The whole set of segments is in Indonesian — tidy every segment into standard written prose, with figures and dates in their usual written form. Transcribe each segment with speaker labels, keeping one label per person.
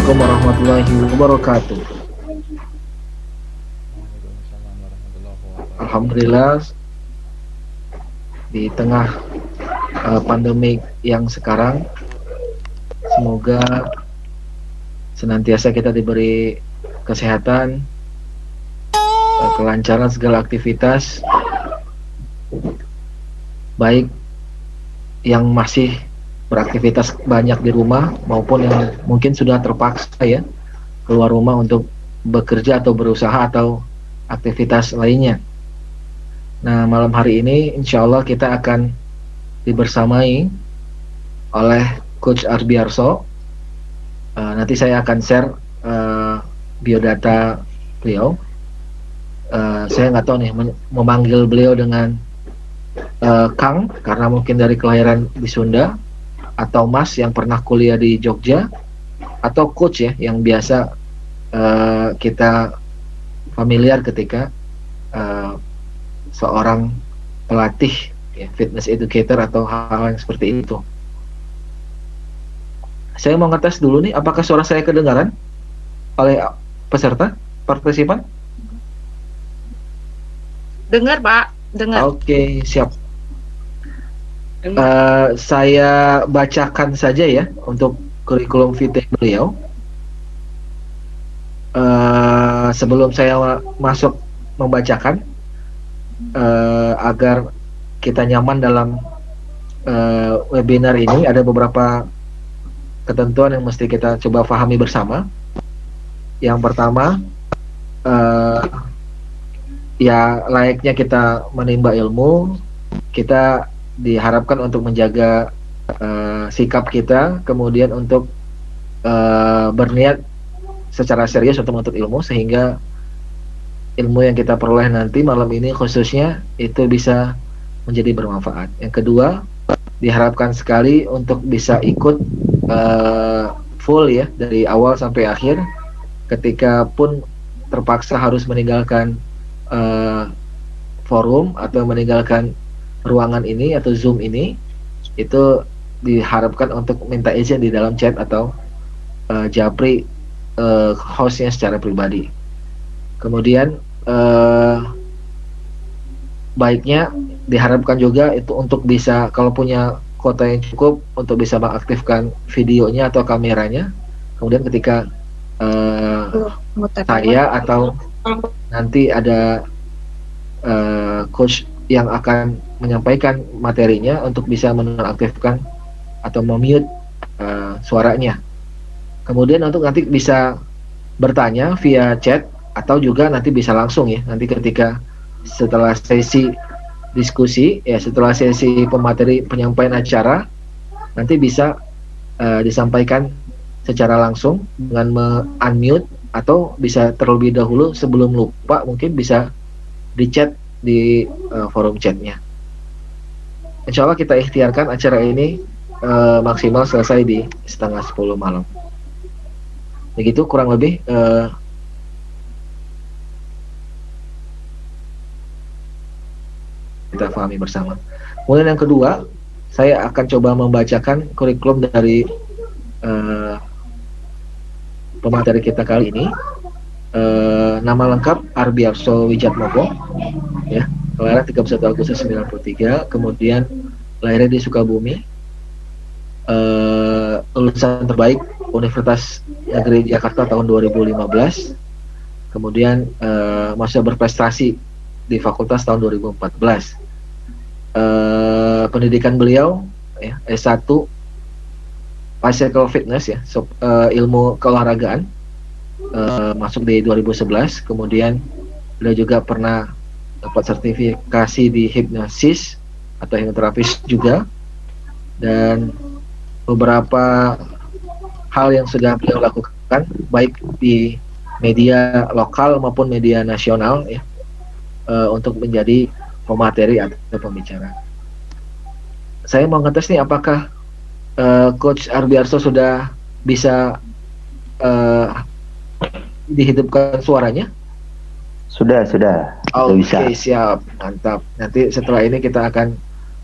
Speaker 1: Assalamualaikum warahmatullahi wabarakatuh.
Speaker 2: Waalaikumsalam warahmatullahi wabarakatuh.
Speaker 1: Alhamdulillah di tengah pandemik yang sekarang, semoga senantiasa kita diberi kesehatan, kelancaran segala aktivitas, baik yang masih beraktivitas banyak di rumah maupun yang mungkin sudah terpaksa ya keluar rumah untuk bekerja atau berusaha atau aktivitas lainnya. Nah, malam hari ini insya Allah kita akan dibersamai oleh Coach Arbiarso. Nanti saya akan share biodata beliau. Saya nggak tahu nih memanggil beliau dengan Kang karena mungkin dari kelahiran di Sunda, atau Mas yang pernah kuliah di Jogja, atau Coach ya yang biasa kita familiar ketika uh, seorang pelatih ya, fitness educator atau hal-hal yang seperti itu. Saya mau ngetes dulu nih, apakah suara saya kedengaran oleh peserta, partisipan?
Speaker 3: Dengar, Pak. Dengar.
Speaker 1: Oke, siap.
Speaker 3: Dengar.
Speaker 1: Saya bacakan saja ya untuk kurikulum vitae beliau. Sebelum saya masuk membacakan, agar kita nyaman dalam webinar ini, ada beberapa ketentuan yang mesti kita coba pahami bersama. Yang pertama, ya layaknya kita menimba ilmu, kita diharapkan untuk menjaga sikap kita, kemudian untuk berniat secara serius untuk menuntut ilmu, sehingga ilmu yang kita peroleh nanti malam ini khususnya itu bisa menjadi bermanfaat. Yang kedua, diharapkan sekali untuk bisa ikut full ya dari awal sampai akhir. Ketika pun terpaksa harus meninggalkan forum atau meninggalkan ruangan ini atau Zoom ini, itu diharapkan untuk minta izin di dalam chat atau japri hostnya secara pribadi. Kemudian baiknya diharapkan juga itu untuk bisa, kalau punya kuota yang cukup, untuk bisa mengaktifkan videonya atau kameranya. Kemudian ketika saya atau nanti ada coach yang akan menyampaikan materinya, untuk bisa menonaktifkan atau memute suaranya. Kemudian untuk nanti bisa bertanya via chat, atau juga nanti bisa langsung ya, nanti ketika setelah sesi diskusi ya, setelah sesi pemateri penyampaian acara, nanti bisa disampaikan secara langsung dengan unmute, atau bisa terlebih dahulu sebelum lupa mungkin bisa di chat di forum chatnya. Insya Allah kita ikhtiarkan acara ini maksimal selesai di 9:30 malam. Begitu kurang lebih kita pahami bersama. Kemudian yang kedua, saya akan coba membacakan kurikulum dari pemateri kita kali ini. Nama lengkap Arbiarso Wijatmoko ya, kelahiran 31 Agustus 93, kemudian lahirnya di Sukabumi, lulusan terbaik Universitas Negeri Jakarta tahun 2015, kemudian masa berprestasi di fakultas tahun 2014. Pendidikan beliau ya, S1 Physical Fitness ya, ilmu keolahragaan, masuk di 2011. Kemudian beliau juga pernah dapat sertifikasi di hipnosis atau hipnoterapis juga, dan beberapa hal yang sudah beliau lakukan baik di media lokal maupun media nasional ya, untuk menjadi pemateri atau pembicara. Saya mau ngetes nih, apakah Coach Arbiarso sudah bisa dihidupkan suaranya?
Speaker 4: Sudah bisa.
Speaker 1: Oke, siap, mantap. Nanti setelah ini kita akan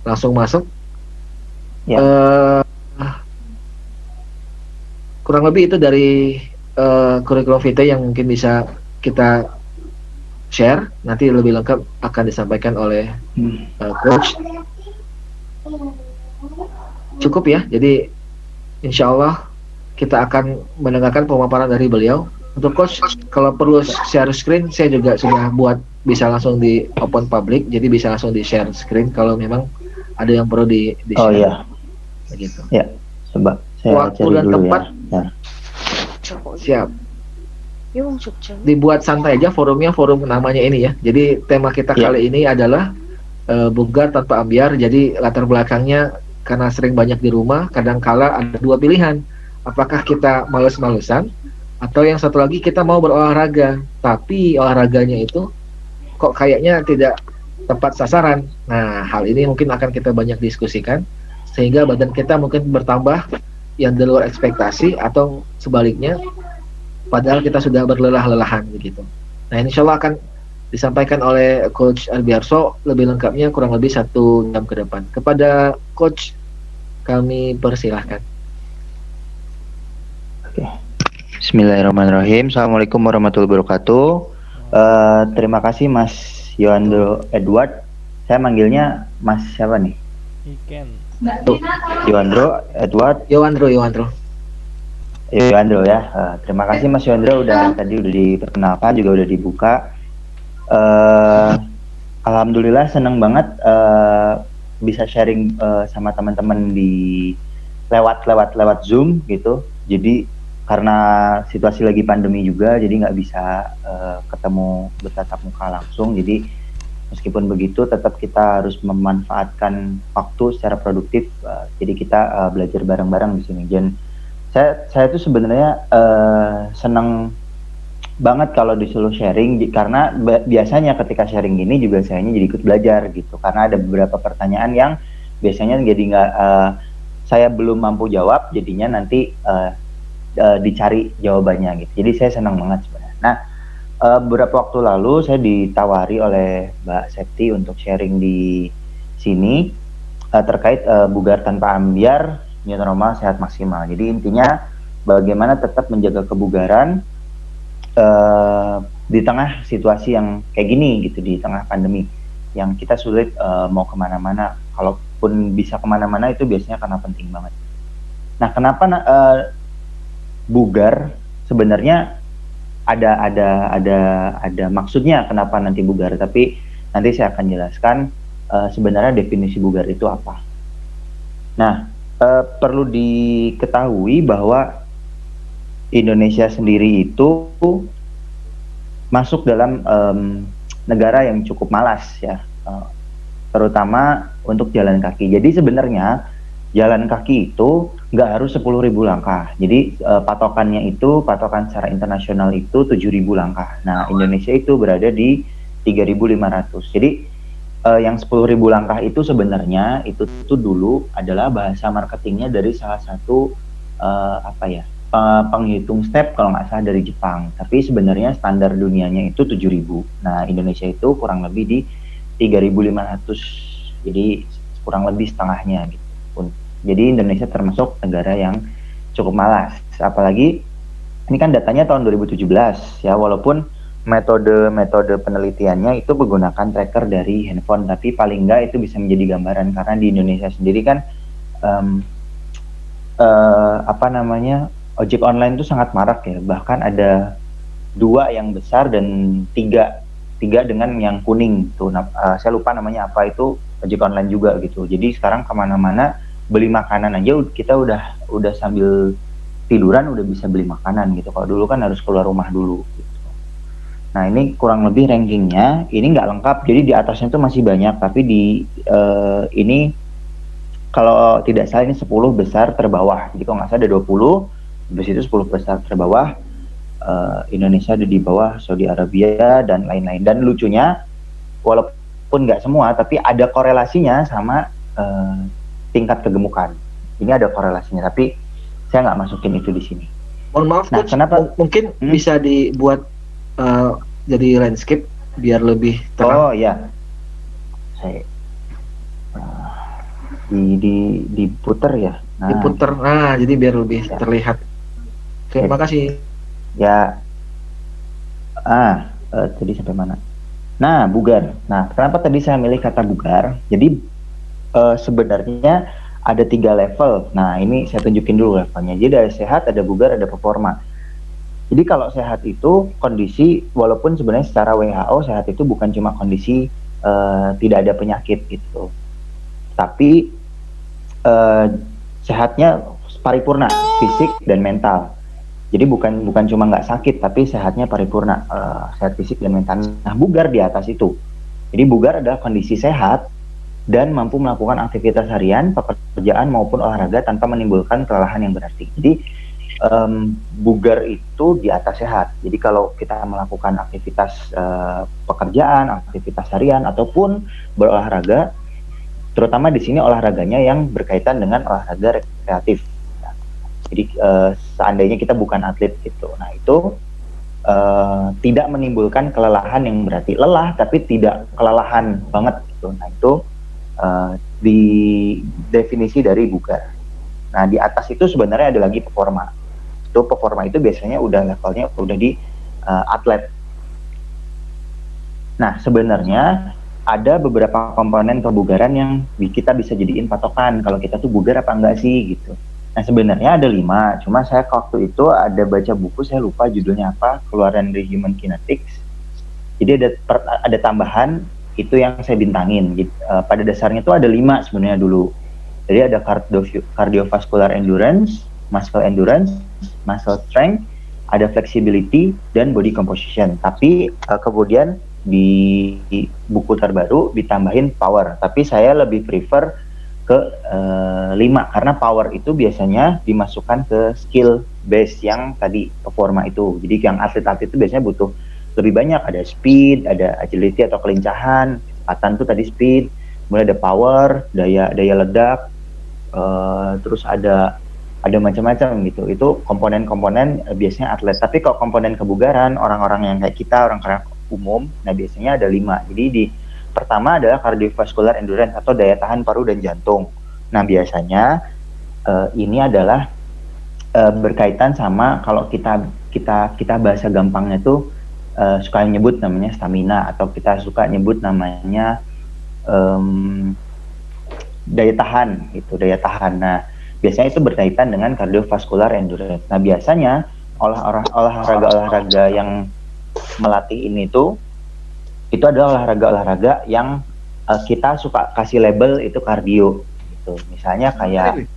Speaker 1: langsung masuk.
Speaker 4: Ya.
Speaker 1: Kurang lebih itu dari kurikulum vitae yang mungkin bisa kita share. Nanti lebih lengkap akan disampaikan oleh coach. Cukup ya. Jadi insya Allah kita akan mendengarkan pemaparan dari beliau. Untuk coach, kalau perlu share screen, saya juga sudah buat bisa langsung di open public, jadi bisa langsung di share screen kalau memang ada yang perlu di share.
Speaker 4: Oh iya.
Speaker 1: Begitu.
Speaker 4: Ya, coba saya
Speaker 1: Waktu
Speaker 4: cari
Speaker 1: dan
Speaker 4: dulu
Speaker 1: tempat.
Speaker 4: ya.
Speaker 1: Siap. Dibuat santai aja forumnya, forum namanya ini ya. Jadi tema kita kali ini adalah bugar tanpa ambiar. Jadi latar belakangnya karena sering banyak di rumah, kadang kala ada dua pilihan. Apakah kita males-malesan, atau yang satu lagi kita mau berolahraga, tapi olahraganya itu kok kayaknya tidak tepat sasaran. Nah, hal ini mungkin akan kita banyak diskusikan, sehingga badan kita mungkin bertambah yang di luar ekspektasi, atau sebaliknya, padahal kita sudah berlelah-lelahan begitu. Nah, insya Allah akan disampaikan oleh Coach Arbiarso lebih lengkapnya kurang lebih 1 jam ke depan. Kepada Coach, kami persilahkan.
Speaker 4: Oke. Bismillahirrahmanirrahim. Assalamualaikum warahmatullahi wabarakatuh. Terima kasih Mas Yohandro Edward. Saya manggilnya Mas siapa nih?
Speaker 2: Iken.
Speaker 4: Yohandro Edward.
Speaker 1: Yohandro
Speaker 4: ya. Terima kasih Mas Yohandro udah diperkenalkan, juga udah dibuka. Alhamdulillah senang banget bisa sharing sama teman-teman di lewat Zoom gitu. Jadi karena situasi lagi pandemi juga, jadi nggak bisa ketemu bertatap muka langsung. Jadi meskipun begitu, tetap kita harus memanfaatkan waktu secara produktif. Jadi kita belajar bareng-bareng di sini. Dan saya tuh sebenarnya senang banget kalau disuruh sharing, karena biasanya ketika sharing gini juga saya jadi ikut belajar gitu. Karena ada beberapa pertanyaan yang biasanya jadi nggak saya belum mampu jawab, jadinya nanti dicari jawabannya gitu. Jadi saya senang banget sebenarnya. Nah, beberapa waktu lalu saya ditawari oleh Mbak Septi untuk sharing di sini terkait bugar tanpa ambiar, new normal, sehat maksimal. Jadi intinya bagaimana tetap menjaga kebugaran di tengah situasi yang kayak gini gitu, di tengah pandemi yang kita sulit mau kemana-mana. Kalaupun bisa kemana-mana itu biasanya karena penting banget. Nah, kenapa bugar sebenarnya ada maksudnya kenapa nanti bugar, tapi nanti saya akan jelaskan sebenarnya definisi bugar itu apa. Nah, perlu diketahui bahwa Indonesia sendiri itu masuk dalam negara yang cukup malas ya, terutama untuk jalan kaki. Jadi sebenarnya jalan kaki itu nggak harus 10.000 langkah. Jadi patokan secara internasional itu 7.000 langkah. Nah, Indonesia itu berada di 3.500. Jadi yang 10.000 langkah itu sebenarnya itu dulu adalah bahasa marketingnya dari salah satu penghitung step kalau nggak salah dari Jepang. Tapi sebenarnya standar dunianya itu 7.000. Nah, Indonesia itu kurang lebih di 3.500. Jadi kurang lebih setengahnya gitu. Jadi Indonesia termasuk negara yang cukup malas. Apalagi ini kan datanya tahun 2017 ya, walaupun metode penelitiannya itu menggunakan tracker dari handphone, tapi paling enggak itu bisa menjadi gambaran, karena di Indonesia sendiri kan ojek online itu sangat marak ya. Bahkan ada 2 yang besar dan 3 dengan yang kuning tuh. Saya lupa namanya apa, itu ojek online juga gitu. Jadi sekarang kemana-mana beli makanan aja kita udah sambil tiduran udah bisa beli makanan gitu. Kalau dulu kan harus keluar rumah dulu gitu. Nah, ini kurang lebih rankingnya. Ini nggak lengkap, jadi di atasnya tuh masih banyak, tapi di ini kalau tidak salah ini 10 besar terbawah. Jadi kalau nggak salah ada 20, habis itu 10 besar terbawah. Indonesia ada di bawah Saudi Arabia dan lain-lain. Dan lucunya, walaupun nggak semua, tapi ada korelasinya sama tingkat kegemukan. Ini ada korelasinya, tapi saya nggak masukin itu di sini.
Speaker 1: Mohon maaf,
Speaker 4: nah,
Speaker 1: Coach,
Speaker 4: kenapa?
Speaker 1: Mungkin bisa dibuat jadi landscape biar lebih terang.
Speaker 4: Oh ya, saya diputer ya.
Speaker 1: Diputer, jadi biar lebih terlihat. Terima kasih.
Speaker 4: Ya, tadi sampai mana? Nah, bugar. Nah, kenapa tadi saya milih kata bugar? Jadi sebenarnya ada 3 level. Nah, ini saya tunjukin dulu levelnya. Jadi ada sehat, ada bugar, ada performa. Jadi kalau sehat itu kondisi, walaupun sebenarnya secara WHO sehat itu bukan cuma kondisi tidak ada penyakit gitu, tapi sehatnya paripurna, fisik dan mental. Jadi bukan cuma nggak sakit, tapi sehatnya paripurna, sehat fisik dan mental. Nah, bugar di atas itu. Jadi bugar adalah kondisi sehat dan mampu melakukan aktivitas harian, pekerjaan maupun olahraga tanpa menimbulkan kelelahan yang berarti. Jadi bugar itu di atas sehat. Jadi kalau kita melakukan aktivitas pekerjaan, aktivitas harian ataupun berolahraga, terutama di sini olahraganya yang berkaitan dengan olahraga rekreatif. Jadi seandainya kita bukan atlet gitu, nah itu tidak menimbulkan kelelahan yang berarti. Lelah tapi tidak kelelahan banget gitu. Nah itu di definisi dari bugar. Nah di atas itu sebenarnya ada lagi performa. Itu performa itu biasanya udah levelnya udah di atlet. Nah sebenarnya ada beberapa komponen kebugaran yang kita bisa jadiin patokan kalau kita tuh bugar apa enggak sih gitu. Nah sebenarnya ada 5, cuma saya waktu itu ada baca buku, saya lupa judulnya apa, keluaran dari Human Kinetics. Jadi ada tambahan itu yang saya bintangin. Jadi, pada dasarnya itu ada 5 sebenarnya dulu. Jadi ada cardiovascular endurance, muscle endurance, muscle strength, ada flexibility dan body composition. Tapi kemudian di buku terbaru ditambahin power. Tapi saya lebih prefer ke 5 karena power itu biasanya dimasukkan ke skill base yang tadi performa itu. Jadi yang atlet-atlet itu biasanya butuh lebih banyak, ada speed, ada agility atau kelincahan, kecepatan itu tadi speed, kemudian ada power, daya ledak, terus ada macam-macam gitu. Itu komponen-komponen biasanya atlet. Tapi kalau komponen kebugaran, orang-orang yang kayak kita, orang-orang umum, nah biasanya ada 5. Jadi di pertama adalah cardiovascular endurance atau daya tahan paru dan jantung. Nah biasanya ini adalah berkaitan sama kalau kita bahasa gampangnya tuh suka nyebut namanya stamina atau kita suka nyebut namanya daya tahan gitu, daya tahan. Nah biasanya itu berkaitan dengan cardiovascular endurance. Nah biasanya olahraga yang melatih ini tuh itu adalah olahraga yang kita suka kasih label itu kardio gitu. Misalnya kayak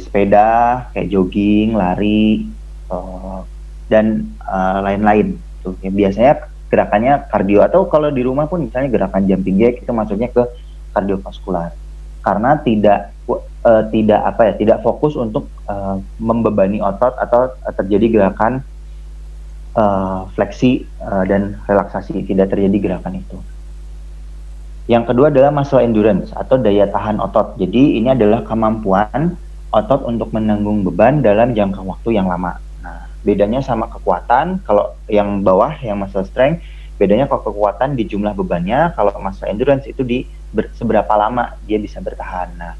Speaker 4: sepeda, kayak jogging, lari, dan lain-lain. Tuh, ya, biasanya gerakannya kardio atau kalau di rumah pun misalnya gerakan jumping jack itu masuknya ke kardiovaskular. Karena tidak fokus untuk membebani otot atau terjadi gerakan fleksi dan relaksasi, tidak terjadi gerakan itu. Yang kedua adalah muscle endurance atau daya tahan otot. Jadi ini adalah kemampuan otot untuk menanggung beban dalam jangka waktu yang lama. Nah, bedanya sama kekuatan, kalau yang bawah yang muscle strength, bedanya kalau kekuatan di jumlah bebannya, kalau muscle endurance itu di seberapa lama dia bisa bertahan. Nah,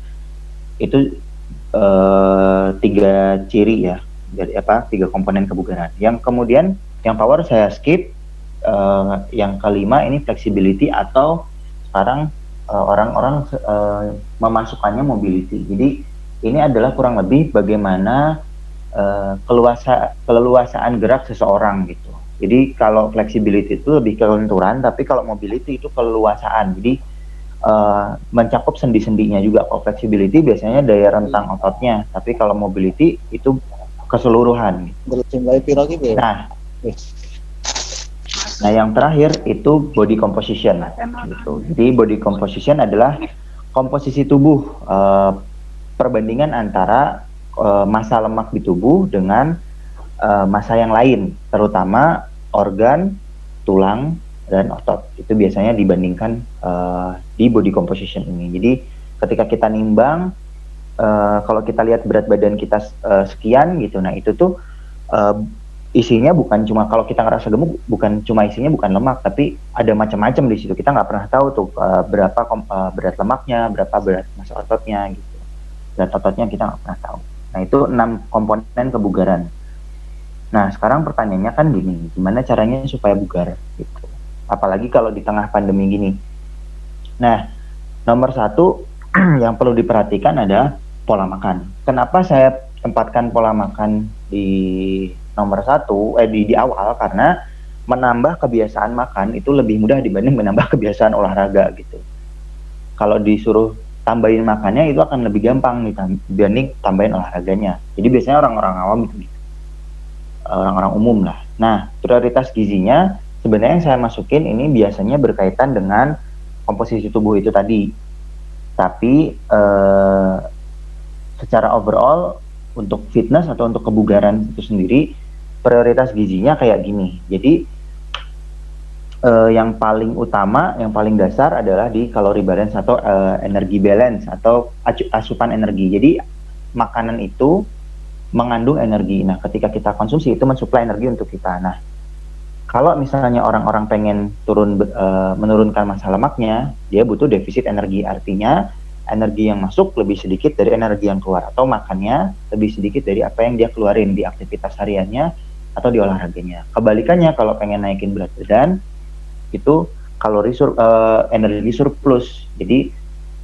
Speaker 4: itu 3 ciri ya. Dari 3 komponen kebugaran. Yang kemudian yang power saya skip. Yang kelima ini flexibility atau sekarang orang-orang memasukkannya mobility. Jadi ini adalah kurang lebih bagaimana keleluasaan gerak seseorang gitu. Jadi kalau flexibility itu lebih ke kelenturan, tapi kalau mobility itu keleluasaan. Jadi mencakup sendi-sendinya juga. Kalau flexibility biasanya daya rentang ototnya, tapi kalau mobility itu keseluruhan. Nah, yang terakhir itu body composition. Gitu. Jadi body composition adalah komposisi tubuh, perbandingan antara massa lemak di tubuh dengan massa yang lain, terutama organ, tulang, dan otot. Itu biasanya dibandingkan di body composition ini. Jadi ketika kita nimbang, kalau kita lihat berat badan kita sekian gitu, nah itu tuh isinya bukan cuma, kalau kita ngerasa gemuk, bukan cuma isinya bukan lemak, tapi ada macam-macam di situ. Kita nggak pernah tahu tuh berapa berat lemaknya, berapa berat massa ototnya gitu. Berat ototnya kita nggak pernah tahu. Nah, itu 6 komponen kebugaran. Nah, sekarang pertanyaannya kan gini, gimana caranya supaya bugar gitu. Apalagi kalau di tengah pandemi gini. Nah, nomor satu yang perlu diperhatikan adalah pola makan. Kenapa saya tempatkan pola makan di nomor satu, di awal, karena menambah kebiasaan makan itu lebih mudah dibanding menambah kebiasaan olahraga gitu. Kalau disuruh tambahin makannya itu akan lebih gampang dibanding tambahin olahraganya. Jadi biasanya orang-orang awam itu, orang-orang umum lah. Nah, prioritas gizinya sebenarnya yang saya masukin ini biasanya berkaitan dengan komposisi tubuh itu tadi. Tapi secara overall untuk fitness atau untuk kebugaran itu sendiri prioritas gizinya kayak gini. Jadi yang paling utama, yang paling dasar adalah di calorie balance atau energi balance atau asupan energi. Jadi makanan itu mengandung energi. Nah, ketika kita konsumsi itu mensuplai energi untuk kita. Nah, kalau misalnya orang-orang pengen menurunkan massa lemaknya, dia butuh defisit energi. Artinya energi yang masuk lebih sedikit dari energi yang keluar, atau makannya lebih sedikit dari apa yang dia keluarin di aktivitas hariannya atau di olahraganya. Kebalikannya, kalau pengen naikin berat badan, itu energi surplus. Jadi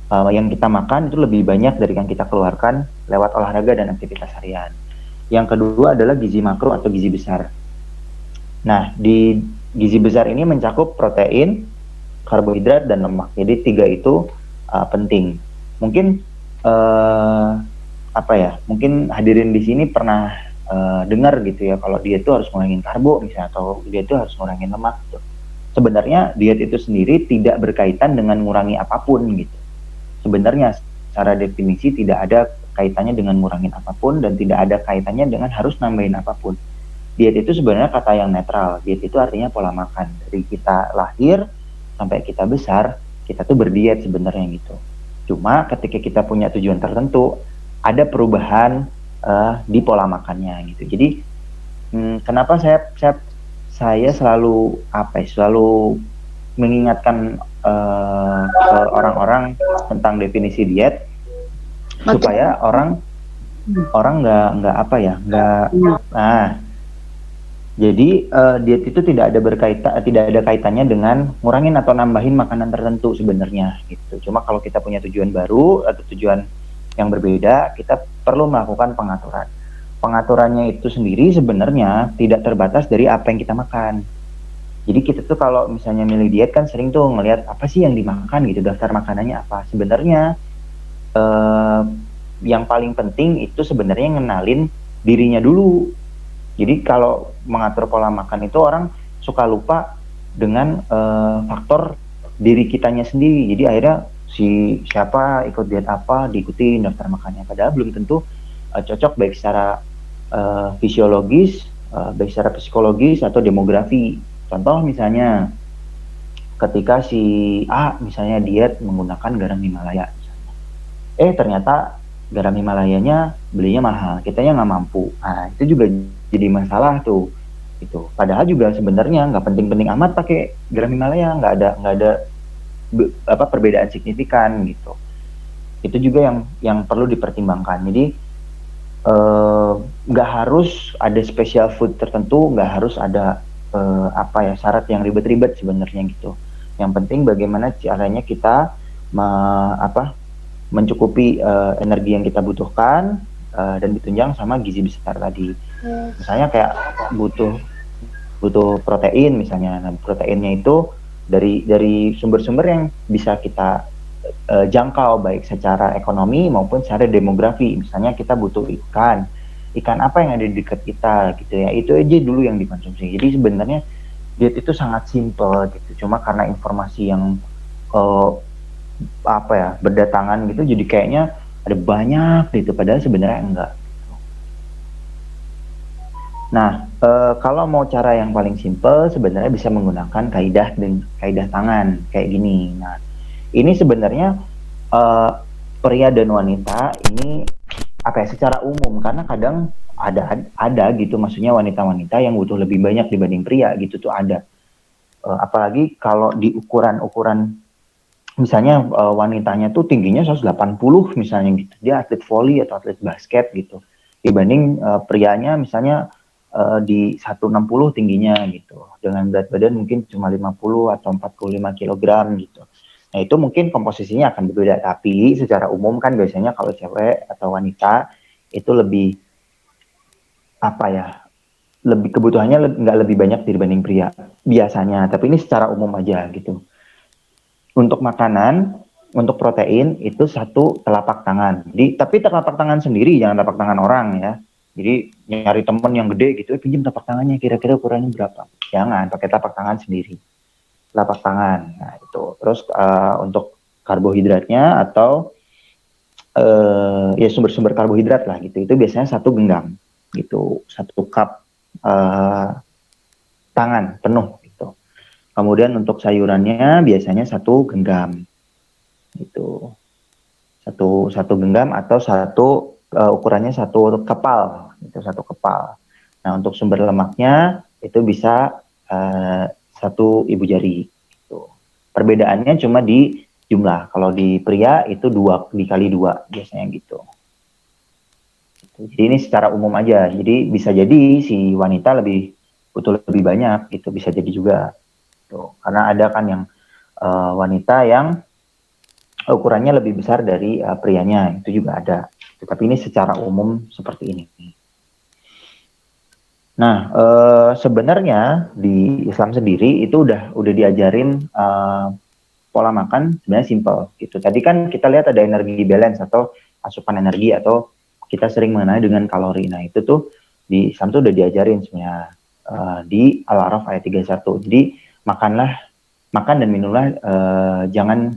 Speaker 4: yang kita makan itu lebih banyak dari yang kita keluarkan lewat olahraga dan aktivitas harian. Yang kedua adalah gizi makro atau gizi besar. Nah, di gizi besar ini mencakup protein, karbohidrat, dan lemak. Jadi 3 itu penting. Mungkin mungkin hadirin di sini pernah dengar gitu ya, kalau diet itu harus ngurangin karbo misalnya, atau diet itu harus ngurangin lemak gitu. Sebenarnya diet itu sendiri tidak berkaitan dengan ngurangi apapun gitu. Sebenarnya secara definisi tidak ada kaitannya dengan ngurangin apapun dan tidak ada kaitannya dengan harus nambahin apapun. Diet itu sebenarnya kata yang netral. Diet itu artinya pola makan. Dari kita lahir sampai kita besar, kita tuh berdiet sebenarnya gitu. Cuma ketika kita punya tujuan tertentu, ada perubahan di pola makannya gitu. Jadi kenapa saya selalu mengingatkan ke orang-orang tentang definisi diet supaya orang jadi diet itu tidak ada kaitannya dengan ngurangin atau nambahin makanan tertentu sebenarnya gitu. Cuma kalau kita punya tujuan baru atau tujuan yang berbeda, kita perlu melakukan pengaturan. Pengaturannya itu sendiri sebenarnya tidak terbatas dari apa yang kita makan. Jadi kita tuh kalau misalnya milih diet kan sering tuh ngelihat apa sih yang dimakan gitu, daftar makanannya apa. Sebenarnya yang paling penting itu sebenarnya ngenalin dirinya dulu. Jadi kalau mengatur pola makan itu orang suka lupa dengan faktor diri kitanya sendiri. Jadi akhirnya siapa ikut diet apa diikuti daftar makannya, padahal belum tentu cocok baik secara fisiologis, baik secara psikologis atau demografi. Contoh misalnya ketika si A misalnya diet menggunakan garam Himalaya misalnya. Ternyata garam Himalayanya belinya mahal, kitanya nggak mampu. Nah, itu juga jadi masalah tuh. Gitu. Padahal juga sebenarnya nggak penting-penting amat pakai garam Himalaya, nggak ada perbedaan signifikan gitu. Itu juga yang perlu dipertimbangkan. Jadi nggak harus ada special food tertentu, nggak harus ada syarat yang ribet-ribet sebenarnya gitu. Yang penting bagaimana caranya kita mencukupi energi yang kita butuhkan dan ditunjang sama gizi besar tadi. Misalnya kayak butuh protein misalnya. Nah, proteinnya itu dari sumber-sumber yang bisa kita jangkau baik secara ekonomi maupun secara demografi. Misalnya kita butuh ikan apa yang ada di dekat kita gitu ya, itu aja dulu yang dikonsumsi. Jadi sebenarnya diet itu sangat simpel gitu, cuma karena informasi yang berdatangan gitu, jadi kayaknya ada banyak gitu, padahal sebenarnya enggak gitu. Nah, kalau mau cara yang paling simpel sebenarnya bisa menggunakan kaidah tangan kayak gini. Nah, ini sebenarnya pria dan wanita ini secara umum, karena kadang ada gitu, maksudnya wanita-wanita yang butuh lebih banyak dibanding pria gitu tuh ada. Apalagi kalau di ukuran misalnya wanitanya tuh tingginya 180 misalnya gitu, dia atlet voli atau atlet basket gitu. dibanding prianya misalnya di 160 tingginya gitu, dengan berat badan mungkin cuma 50 atau 45 kilogram gitu. Nah itu mungkin komposisinya akan berbeda, tapi secara umum kan biasanya kalau cewek atau wanita itu lebih apa ya, lebih kebutuhannya nggak lebih banyak dibanding pria biasanya, tapi ini secara umum aja gitu. Untuk makanan, untuk protein itu 1 telapak tangan. Jadi tapi telapak tangan sendiri, jangan telapak tangan orang ya. Jadi nyari temen yang gede gitu, pinjam telapak tangannya, kira-kira ukurannya berapa? Jangan, pakai telapak tangan sendiri. Telapak tangan. Nah itu. Terus untuk karbohidratnya atau ya sumber-sumber karbohidrat lah gitu. Itu biasanya 1 genggam gitu, 1 cup tangan penuh gitu. Kemudian untuk sayurannya biasanya 1 genggam gitu, satu genggam atau ukurannya 1 kepal gitu, 1 kepal. Nah untuk sumber lemaknya itu bisa 1 ibu jari gitu. Perbedaannya cuma di jumlah, kalau di pria itu 2 dikali 2 biasanya gitu. Jadi ini secara umum aja, jadi bisa jadi si wanita butuh lebih banyak gitu, bisa jadi juga tuh, karena ada kan yang wanita yang ukurannya lebih besar dari prianya, itu juga ada. Tapi ini secara umum seperti ini. Nah, sebenarnya di Islam sendiri itu udah diajarin pola makan sebenarnya simple gitu. Tadi kan kita lihat ada energi balance atau asupan energi atau kita sering mengenai dengan kalori. Nah, itu tuh di Islam tuh udah diajarin sebenarnya di Al-A'raf ayat 31. Jadi makan dan minumlah jangan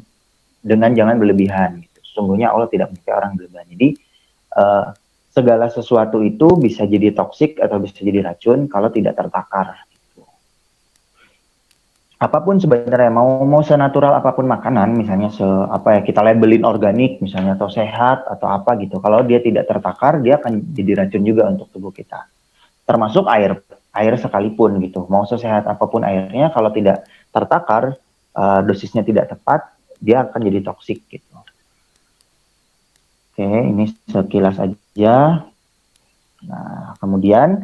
Speaker 4: berlebihan gitu. Sesungguhnya Allah tidak menyukai orang berlebihan. Jadi segala sesuatu itu bisa jadi toksik atau bisa jadi racun kalau tidak tertakar. Gitu. Apapun sebenarnya mau senatural apapun makanan, misalnya kita labelin organik misalnya atau sehat atau apa gitu. Kalau dia tidak tertakar, dia akan jadi racun juga untuk tubuh kita. Termasuk air sekalipun gitu. Mau sesehat apapun airnya, kalau tidak tertakar, dosisnya tidak tepat, dia akan jadi toksik gitu. Oke, ini sekilas aja. Nah, kemudian,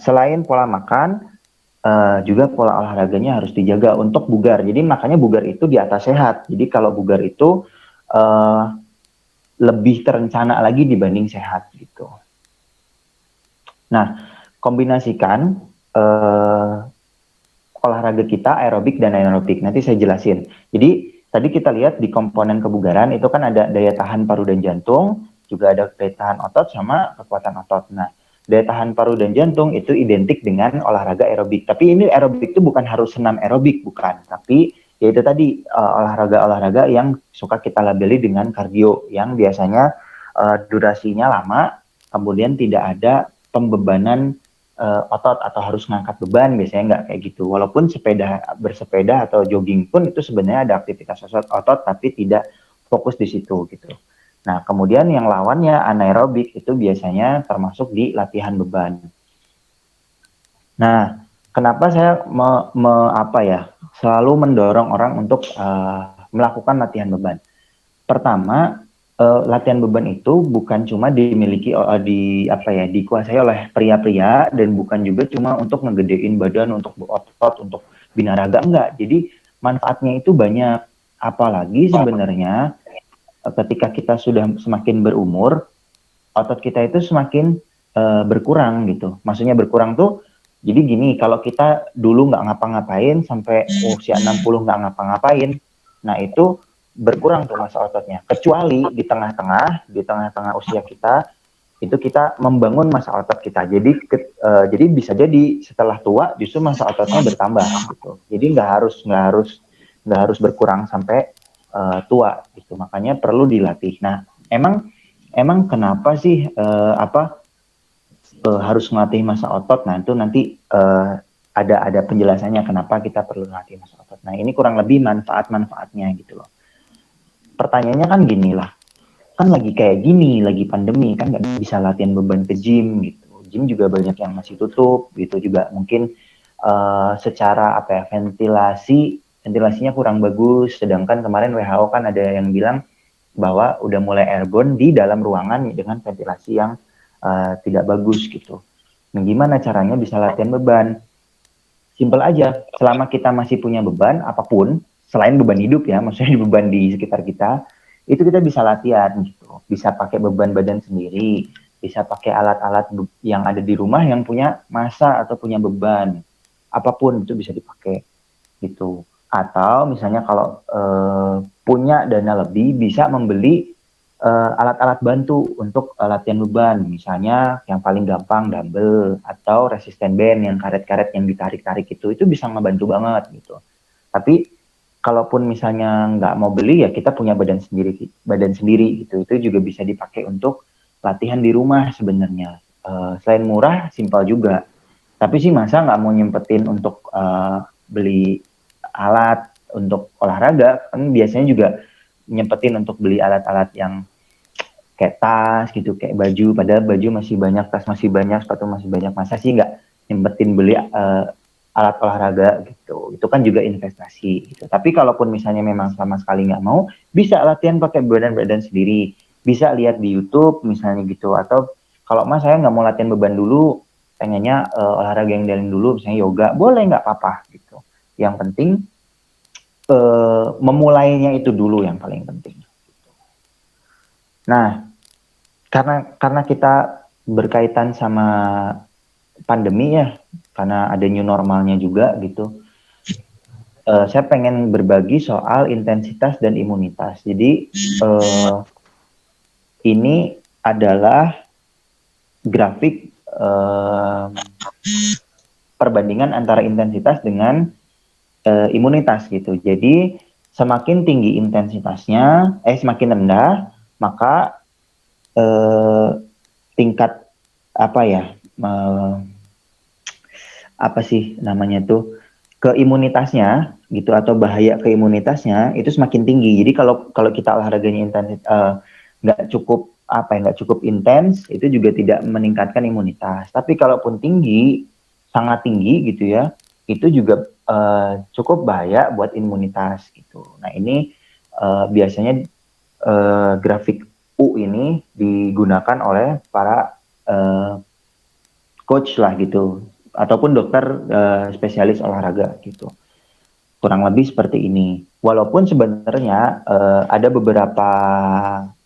Speaker 4: selain pola makan, juga pola olahraganya harus dijaga untuk bugar. Jadi makanya bugar itu di atas sehat. Jadi kalau bugar itu lebih terencana lagi dibanding sehat gitu. Nah, kombinasikan olahraga kita aerobik dan anaerobik. Nanti saya jelasin. Jadi tadi kita lihat di komponen kebugaran itu kan ada daya tahan paru dan jantung, juga ada daya tahan otot sama kekuatan otot. Nah, daya tahan paru dan jantung itu identik dengan olahraga aerobik. Tapi ini aerobik itu bukan harus senam aerobik, bukan. Tapi yaitu tadi olahraga-olahraga yang suka kita labeli dengan kardio, yang biasanya durasinya lama, kemudian tidak ada pembebanan otot atau harus ngangkat beban, biasanya nggak kayak gitu. Walaupun bersepeda atau jogging pun itu sebenarnya ada aktivitas otot tapi tidak fokus di situ gitu. Nah, kemudian yang lawannya anaerobik itu biasanya termasuk di latihan beban. Nah, kenapa saya selalu mendorong orang untuk melakukan latihan beban? Pertama, latihan beban itu bukan cuma dimiliki dikuasai oleh pria-pria, dan bukan juga cuma untuk ngegedein badan, untuk berotot, untuk binaraga, enggak. Jadi manfaatnya itu banyak. Apalagi sebenarnya ketika kita sudah semakin berumur, otot kita itu semakin berkurang gitu. Maksudnya berkurang tuh, jadi gini, kalau kita dulu nggak ngapa-ngapain sampai usia 60 nggak ngapa-ngapain, nah itu berkurang tuh masa ototnya. Kecuali di tengah-tengah usia kita, itu kita membangun masa otot kita. Jadi bisa jadi setelah tua justru masa ototnya bertambah gitu. Jadi nggak harus berkurang sampai tua gitu. Makanya perlu dilatih. Nah, emang kenapa sih harus melatih masa otot? Nah, itu nanti ada penjelasannya kenapa kita perlu melatih masa otot. Nah, ini kurang lebih manfaat-manfaatnya gitu loh. Pertanyaannya kan gini lah, kan lagi kayak gini, lagi pandemi, kan nggak bisa latihan beban ke gym gitu. Gym juga banyak yang masih tutup gitu, juga mungkin secara ventilasinya kurang bagus. Sedangkan kemarin WHO kan ada yang bilang bahwa udah mulai airborne di dalam ruangan dengan ventilasi yang tidak bagus gitu. Nah, gimana caranya bisa latihan beban? Simpel aja, selama kita masih punya beban apapun, selain beban hidup ya, maksudnya beban di sekitar kita, itu kita bisa latihan gitu. Bisa pakai beban badan sendiri, bisa pakai alat-alat yang ada di rumah yang punya massa atau punya beban. Apapun itu bisa dipakai gitu. Atau misalnya kalau punya dana lebih, bisa membeli alat-alat bantu untuk latihan beban. Misalnya yang paling gampang dumbbell atau resisten band yang karet-karet yang ditarik-tarik itu bisa ngebantu banget gitu. Tapi kalaupun misalnya nggak mau beli ya kita punya badan sendiri gitu. Itu juga bisa dipakai untuk latihan di rumah sebenarnya. Selain murah, simpel juga. Tapi sih masa nggak mau nyempetin untuk beli alat untuk olahraga, kan biasanya juga nyempetin untuk beli alat-alat yang kayak tas gitu, kayak baju, padahal baju masih banyak, tas masih banyak, sepatu masih banyak, masa sih nggak nyempetin beli alat olahraga gitu. Itu kan juga investasi gitu. Tapi kalaupun misalnya memang sama sekali nggak mau, bisa latihan pakai badan sendiri, bisa lihat di YouTube misalnya gitu. Atau kalau mas saya nggak mau latihan beban dulu, pengennya olahraga yang lain dulu, misalnya yoga, boleh, nggak apa-apa gitu. Yang penting memulainya itu dulu yang paling penting. Nah, karena kita berkaitan sama pandemi ya, karena ada new normalnya juga gitu. Saya pengen berbagi soal intensitas dan imunitas. Jadi ini adalah grafik perbandingan antara intensitas dengan imunitas gitu. Jadi semakin tinggi intensitasnya, semakin rendah, maka tingkat apa ya, apa sih namanya tuh, keimunitasnya gitu atau bahaya keimunitasnya itu semakin tinggi. Jadi kalau kita olahraganya nggak cukup nggak cukup intens, itu juga tidak meningkatkan imunitas. Tapi kalaupun tinggi, sangat tinggi gitu ya, itu juga cukup bahaya buat imunitas gitu. Nah ini biasanya grafik U ini digunakan oleh para coach lah gitu, ataupun dokter spesialis olahraga gitu. Kurang lebih seperti ini. Walaupun sebenarnya ada beberapa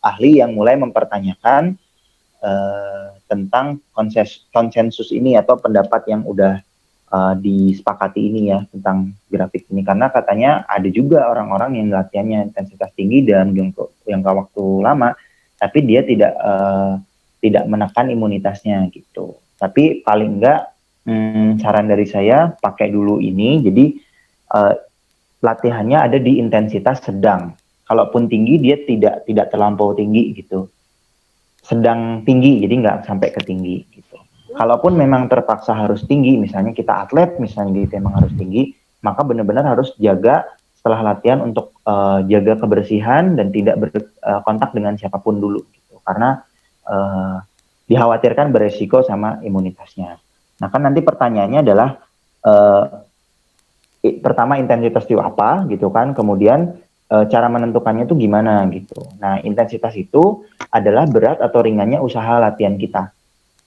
Speaker 4: ahli yang mulai mempertanyakan tentang konsensus ini atau pendapat yang udah disepakati ini ya tentang grafik ini, karena katanya ada juga orang-orang yang latihannya intensitas tinggi dan jangka waktu lama, tapi dia tidak menekan imunitasnya gitu. Tapi paling enggak saran dari saya pakai dulu ini. Jadi latihannya ada di intensitas sedang. Kalaupun tinggi dia tidak terlampau tinggi gitu. Sedang tinggi, jadi nggak sampai ke tinggi gitu. Kalaupun memang terpaksa harus tinggi, misalnya kita atlet, misalnya gitu memang harus tinggi, maka benar-benar harus jaga setelah latihan untuk jaga kebersihan dan tidak berkontak dengan siapapun dulu gitu. Karena dikhawatirkan beresiko sama imunitasnya. Nah kan nanti pertanyaannya adalah pertama intensitas itu apa gitu kan, kemudian cara menentukannya itu gimana gitu. Nah intensitas itu adalah berat atau ringannya usaha latihan kita.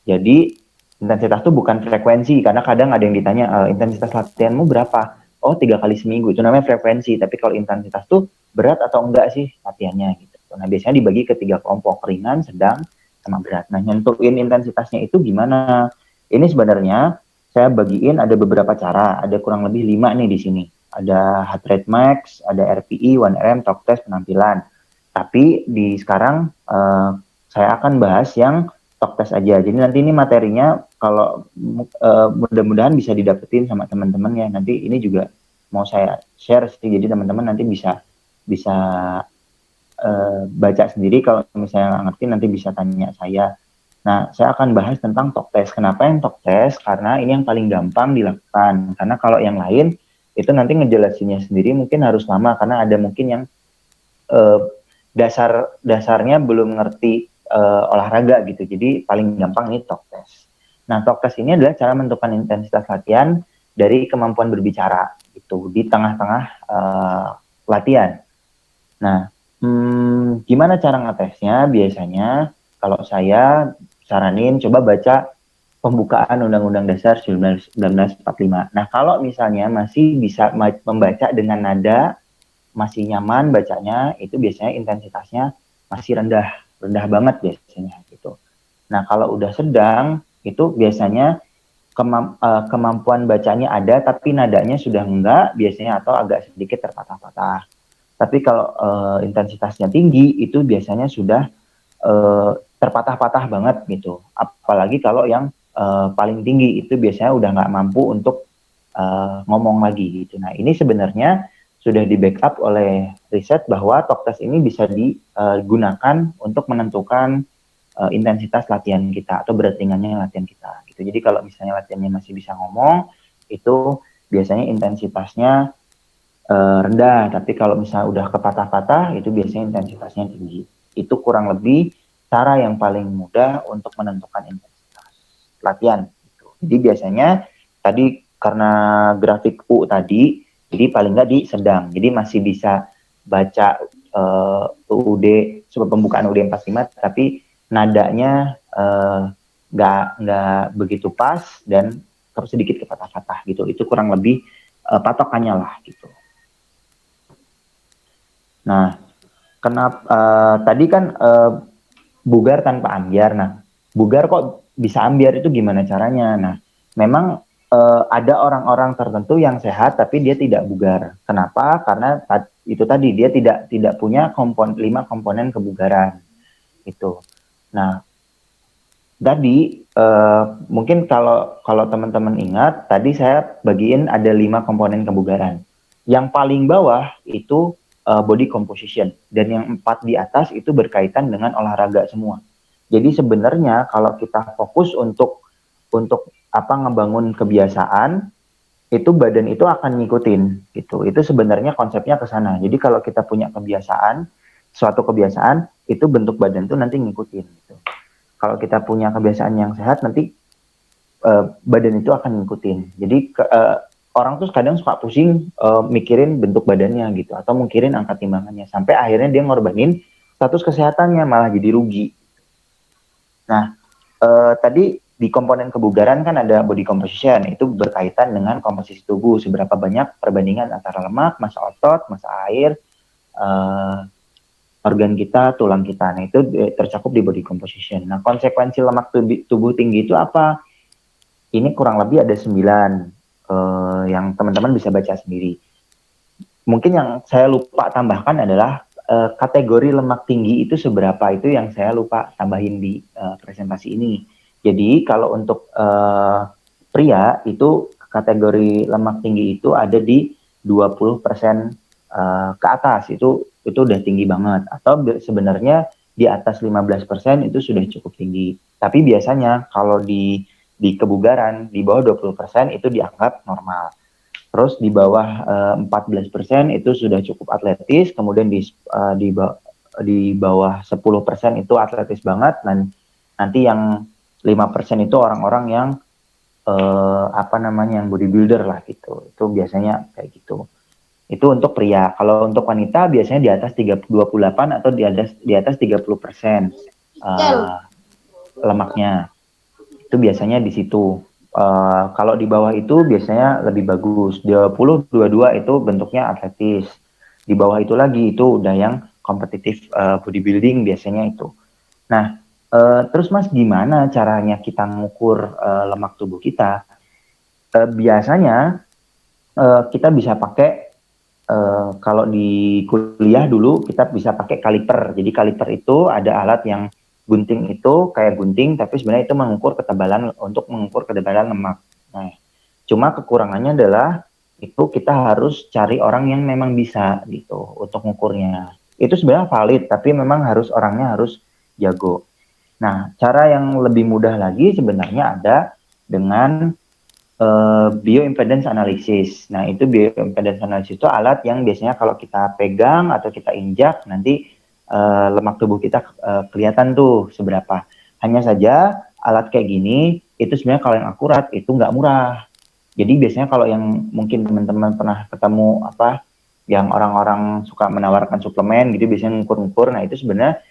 Speaker 4: Jadi intensitas itu bukan frekuensi, karena kadang ada yang ditanya intensitas latihanmu berapa? Oh 3 kali seminggu, itu namanya frekuensi. Tapi kalau intensitas tuh berat atau enggak sih latihannya gitu. Nah biasanya dibagi ke 3 kelompok, ringan, sedang, sama berat. Nah nentuin intensitasnya itu gimana? Ini sebenarnya saya bagiin ada beberapa cara, ada kurang lebih 5 nih di sini. Ada heart rate max, ada RPE, 1RM, talk test, penampilan. Tapi di sekarang saya akan bahas yang talk test aja. Jadi nanti ini materinya kalau mudah-mudahan bisa didapetin sama teman-teman ya. Nanti ini juga mau saya share sih. Jadi teman-teman nanti bisa baca sendiri. Kalau misalnya nggak ngerti nanti bisa tanya saya. Nah, saya akan bahas tentang talk test. Kenapa yang talk test? Karena ini yang paling gampang dilakukan. Karena kalau yang lain itu nanti ngejelasinnya sendiri mungkin harus lama, karena ada mungkin yang dasarnya belum ngerti olahraga gitu. Jadi paling gampang ini talk test. Nah, talk test ini adalah cara menentukan intensitas latihan dari kemampuan berbicara gitu di tengah-tengah latihan. Nah, gimana cara ngetesnya? Biasanya kalau saya saranin coba baca pembukaan Undang-Undang Dasar 1945. Nah, kalau misalnya masih bisa membaca dengan nada, masih nyaman bacanya, itu biasanya intensitasnya masih rendah banget biasanya gitu. Nah, kalau udah sedang, itu biasanya kemampuan bacanya ada, tapi nadanya sudah enggak, biasanya atau agak sedikit terpatah-patah. Tapi kalau intensitasnya tinggi, itu biasanya sudah terpatah-patah banget gitu. Apalagi kalau yang paling tinggi itu biasanya udah nggak mampu untuk ngomong lagi gitu. Nah, ini sebenarnya sudah di backup oleh riset bahwa talk test ini bisa digunakan untuk menentukan intensitas latihan kita atau berat ringannya latihan kita gitu. Jadi kalau misalnya latihannya masih bisa ngomong, itu biasanya intensitasnya rendah, tapi kalau misalnya udah kepatah-patah, itu biasanya intensitasnya tinggi. Itu kurang lebih cara yang paling mudah untuk menentukan intensitas latihan. Jadi biasanya tadi karena grafik U tadi, jadi paling nggak di sedang. Jadi masih bisa baca UUD, pembukaan UUD 45, tapi nadanya nggak begitu pas dan sedikit kepatah-patah gitu. Itu kurang lebih patokannya lah gitu. Nah, kenapa tadi kan bugar tanpa ambyar. Nah, bugar kok bisa ambyar itu gimana caranya? Nah, memang ada orang-orang tertentu yang sehat tapi dia tidak bugar. Kenapa? Karena itu tadi dia tidak punya 5 komponen kebugaran. Itu. Nah, tadi mungkin kalau teman-teman ingat, tadi saya bagiin ada 5 komponen kebugaran. Yang paling bawah itu body composition, dan yang 4 di atas itu berkaitan dengan olahraga semua. Jadi sebenarnya kalau kita fokus untuk ngebangun kebiasaan, itu badan itu akan ngikutin gitu. Itu sebenarnya konsepnya ke sana. Jadi kalau kita punya kebiasaan, suatu kebiasaan, itu bentuk badan itu nanti ngikutin gitu. Kalau kita punya kebiasaan yang sehat, nanti badan itu akan ngikutin. Jadi orang tuh kadang suka pusing mikirin bentuk badannya gitu, atau mikirin angkat timbangannya, sampai akhirnya dia ngorbanin status kesehatannya, malah jadi rugi. Nah, tadi di komponen kebugaran kan ada body composition, itu berkaitan dengan komposisi tubuh, seberapa banyak perbandingan antara lemak, massa otot, massa air, organ kita, tulang kita. Nah, itu tercakup di body composition. Nah, konsekuensi lemak tubuh tinggi itu apa? Ini kurang lebih ada 9. Yang teman-teman bisa baca sendiri. Mungkin yang saya lupa tambahkan adalah kategori lemak tinggi itu seberapa, itu yang saya lupa tambahin di presentasi ini. Jadi kalau untuk pria itu kategori lemak tinggi itu ada di 20% ke atas, itu udah tinggi banget. Atau sebenarnya di atas 15% itu sudah cukup tinggi. Tapi biasanya kalau di kebugaran di bawah 20% itu dianggap normal. Terus di bawah 14% itu sudah cukup atletis, kemudian di bawah 10% itu atletis banget, dan nanti yang 5% itu orang-orang yang yang bodybuilder lah gitu. Itu biasanya kayak gitu. Itu untuk pria. Kalau untuk wanita biasanya di atas 28 atau di atas 30% lemaknya. Itu biasanya di situ. Kalau di bawah itu biasanya lebih bagus. 20-22 itu bentuknya atletis. Di bawah itu lagi itu udah yang kompetitif bodybuilding biasanya itu. Nah, terus Mas, gimana caranya kita mengukur lemak tubuh kita? Biasanya kita bisa pakai kalau di kuliah dulu kita bisa pakai kaliper. Jadi kaliper itu ada alat yang gunting itu kayak gunting, tapi sebenarnya itu mengukur ketebalan lemak. Nah, cuma kekurangannya adalah itu kita harus cari orang yang memang bisa gitu untuk mengukurnya. Itu sebenarnya valid, tapi memang orangnya harus jago. Nah, cara yang lebih mudah lagi sebenarnya ada dengan bioimpedance analysis. Nah, itu bioimpedance analysis itu alat yang biasanya kalau kita pegang atau kita injak, nanti lemak tubuh kita kelihatan tuh seberapa. Hanya saja alat kayak gini itu sebenarnya kalau yang akurat itu nggak murah. Jadi biasanya kalau yang mungkin teman-teman pernah ketemu yang orang-orang suka menawarkan suplemen gitu, biasanya ngukur-ngukur. Nah, itu sebenarnya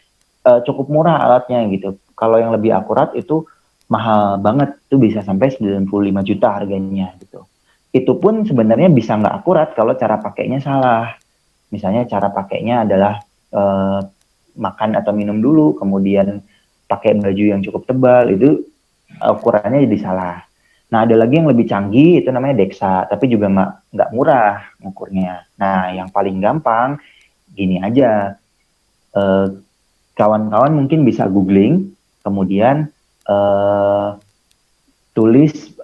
Speaker 4: cukup murah alatnya gitu. kalau yang lebih akurat itu mahal banget, itu bisa sampai 95 juta harganya gitu. Itu pun sebenarnya bisa nggak akurat kalau cara pakainya salah. Misalnya cara pakainya adalah makan atau minum dulu, kemudian pakai baju yang cukup tebal, itu ukurannya jadi salah. Nah, ada lagi yang lebih canggih, itu namanya DEXA, tapi juga nggak murah ngukurnya. Nah, yang paling gampang, gini aja, kawan-kawan mungkin bisa googling, kemudian tulis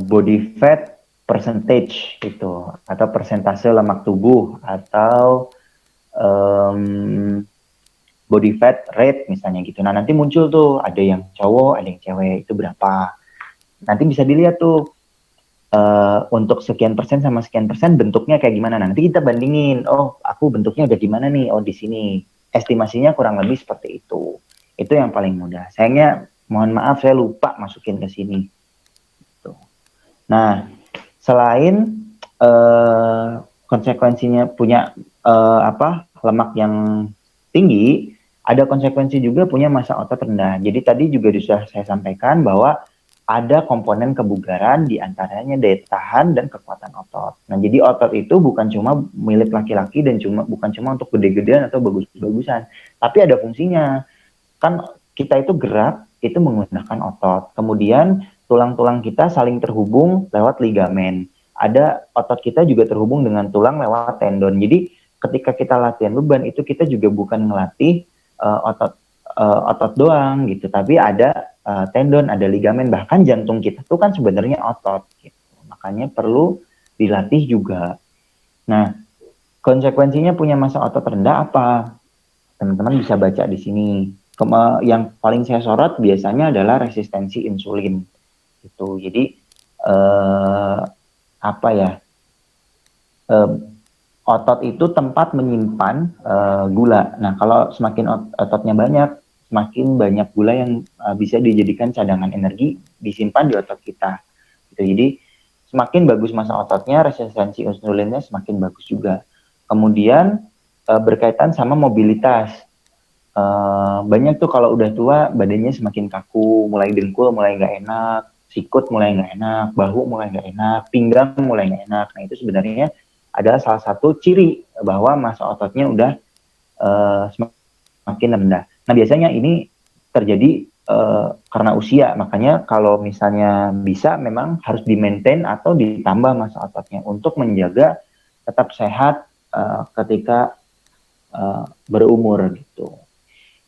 Speaker 4: body fat percentage gitu, atau persentase lemak tubuh, atau body fat rate misalnya gitu. Nah, nanti muncul tuh ada yang cowok, ada yang cewek, itu berapa. Nanti bisa dilihat tuh untuk sekian persen sama sekian persen bentuknya kayak gimana. Nanti kita bandingin, oh aku bentuknya udah gimana nih, oh di sini. Estimasinya kurang lebih seperti itu. Itu yang paling mudah. Sayangnya mohon maaf saya lupa masukin ke sini. Tuh. Nah, selain konsekuensinya punya lemak yang tinggi, ada konsekuensi juga punya massa otot rendah. Jadi tadi juga sudah saya sampaikan bahwa ada komponen kebugaran di antaranya daya tahan dan kekuatan otot. Nah, jadi otot itu bukan cuma milik laki-laki dan bukan cuma untuk gede-gedean atau bagus-bagusan, tapi ada fungsinya. Kan kita itu gerak itu menggunakan otot. Kemudian tulang-tulang kita saling terhubung lewat ligamen. Ada otot kita juga terhubung dengan tulang lewat tendon. Jadi ketika kita latihan beban itu kita juga bukan ngelatih otot doang gitu, tapi ada tendon, ada ligamen, bahkan jantung kita tuh kan sebenarnya otot gitu. Makanya perlu dilatih juga. Nah, konsekuensinya punya massa otot rendah apa? Teman-teman bisa baca di sini. Yang paling saya sorot biasanya adalah resistensi insulin gitu. Jadi otot itu tempat menyimpan gula. Nah, kalau semakin ototnya banyak, semakin banyak gula yang bisa dijadikan cadangan energi disimpan di otot kita. Gitu. Jadi semakin bagus massa ototnya, resistensi insulinnya semakin bagus juga. Kemudian berkaitan sama mobilitas. Banyak tuh kalau udah tua badannya semakin kaku, mulai dengkul mulai nggak enak, sikut mulai nggak enak, bahu mulai nggak enak, pinggang mulai nggak enak. Nah, itu sebenarnya adalah salah satu ciri bahwa massa ototnya udah semakin rendah. Nah, biasanya ini terjadi karena usia, makanya kalau misalnya bisa memang harus di-maintain atau ditambah massa ototnya untuk menjaga tetap sehat ketika berumur gitu.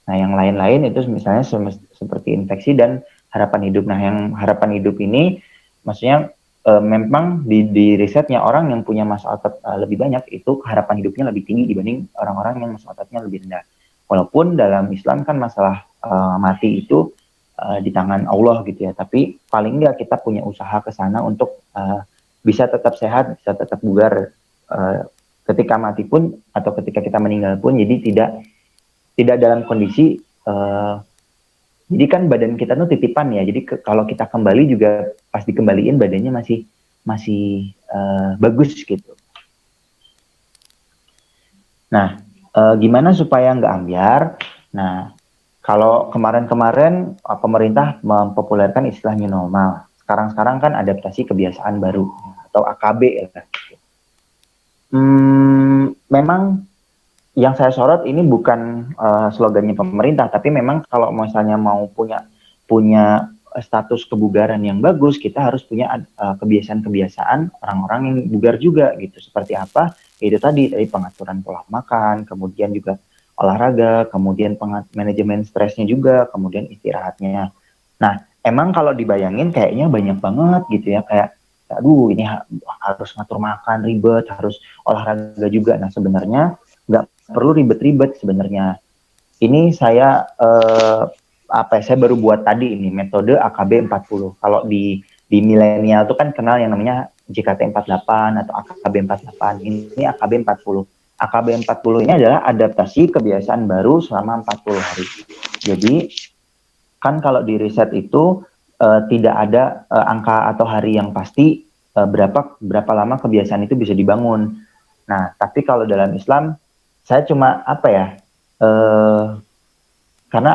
Speaker 4: Nah, yang lain-lain itu misalnya seperti infeksi dan harapan hidup. Nah, yang harapan hidup ini maksudnya memang di risetnya orang yang punya massa otot lebih banyak itu harapan hidupnya lebih tinggi dibanding orang-orang yang massa ototnya lebih rendah. Walaupun dalam Islam kan masalah mati itu di tangan Allah gitu ya, tapi paling nggak kita punya usaha ke sana untuk bisa tetap sehat, bisa tetap bugar ketika mati pun atau ketika kita meninggal pun, jadi tidak dalam kondisi jadi kan badan kita tuh titipan ya, jadi kalau kita kembali juga pas dikembaliin badannya masih bagus gitu. Nah, gimana supaya nggak ambyar? Nah, kalau kemarin-kemarin pemerintah mempopulerkan istilah new normal. Sekarang-sekarang kan adaptasi kebiasaan baru atau AKB ya. Memang yang saya sorot ini bukan slogannya pemerintah, tapi memang kalau misalnya mau punya status kebugaran yang bagus, kita harus punya kebiasaan-kebiasaan orang-orang yang bugar juga gitu. Seperti apa? Itu tadi pengaturan pola makan, kemudian juga olahraga, kemudian manajemen stresnya juga, kemudian istirahatnya. Nah, emang kalau dibayangin kayaknya banyak banget gitu ya, kayak aduh ini harus ngatur makan ribet, harus olahraga juga. Nah, sebenarnya nggak perlu ribet-ribet sebenarnya. Ini saya saya baru buat tadi ini metode AKB 40. Kalau di milenial itu kan kenal yang namanya JKT 48 atau AKB 48. Ini AKB 40. AKB 40 ini adalah adaptasi kebiasaan baru selama 40 hari. Jadi kan kalau di riset itu tidak ada angka atau hari yang pasti berapa lama kebiasaan itu bisa dibangun. Nah, tapi kalau dalam Islam saya cuma karena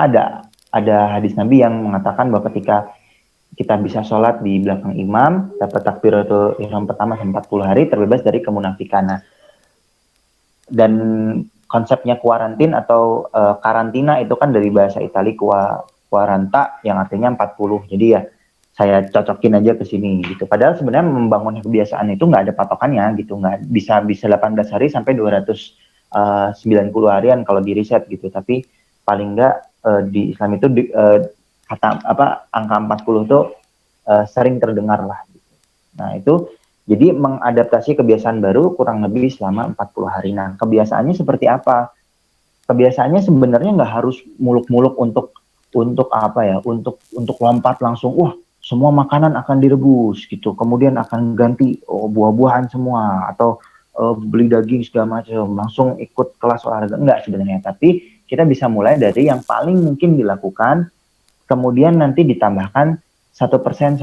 Speaker 4: ada hadis Nabi yang mengatakan bahwa ketika kita bisa sholat di belakang imam, dapat takbiratul ihram pertama 40 hari, terbebas dari kemunafikan. Nah, dan konsepnya kuarantin atau karantina itu kan dari bahasa Itali quaranta yang artinya 40. Jadi ya saya cocokin aja ke sini gitu. Padahal sebenarnya membangun kebiasaan itu nggak ada patokannya gitu, nggak bisa 18 hari sampai 290 harian kalau di riset gitu. Tapi paling nggak di Islam itu kata angka 40 itu sering terdengar lah. Gitu. Nah itu jadi mengadaptasi kebiasaan baru kurang lebih selama 40 hari. Nah kebiasaannya seperti apa? Kebiasaannya sebenarnya nggak harus muluk-muluk untuk apa ya? Untuk lompat langsung. Wah semua makanan akan direbus gitu. Kemudian akan ganti buah-buahan semua atau beli daging segala macam. Langsung ikut kelas olahraga enggak sebenarnya. Tapi kita bisa mulai dari yang paling mungkin dilakukan. Kemudian nanti ditambahkan 1%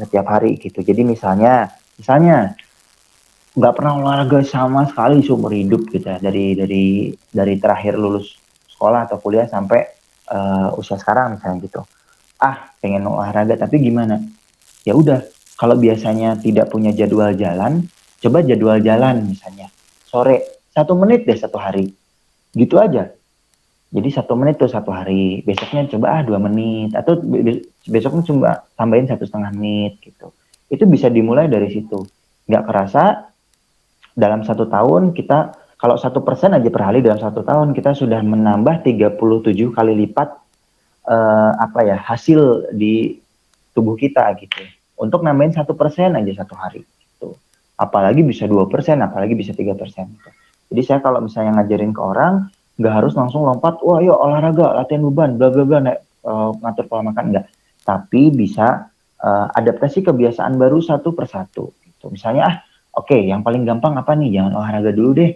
Speaker 4: setiap hari gitu. Jadi misalnya nggak pernah olahraga sama sekali seumur hidup gitu ya, dari terakhir lulus sekolah atau kuliah sampai usia sekarang misalnya gitu. Pengen olahraga tapi gimana? Ya udah, kalau biasanya tidak punya jadwal jalan, coba jadwal jalan misalnya sore 1 menit deh satu hari, gitu aja. Jadi 1 menit tuh satu hari, besoknya coba 2 menit, atau besoknya coba tambahin 1,5 menit gitu. Itu bisa dimulai dari situ. Nggak kerasa dalam 1 tahun kita, kalau 1% aja per hari dalam 1 tahun, kita sudah menambah 37 kali lipat hasil di tubuh kita gitu. Untuk nambahin 1% aja satu hari gitu. Apalagi bisa 2%, apalagi bisa 3% gitu. Jadi saya kalau misalnya ngajarin ke orang, nggak harus langsung lompat, wah yuk olahraga, latihan beban, bla bla bla, ngatur pola makan, enggak. Tapi bisa adaptasi kebiasaan baru satu persatu. Gitu. Misalnya, oke, yang paling gampang apa nih? Jangan olahraga dulu deh.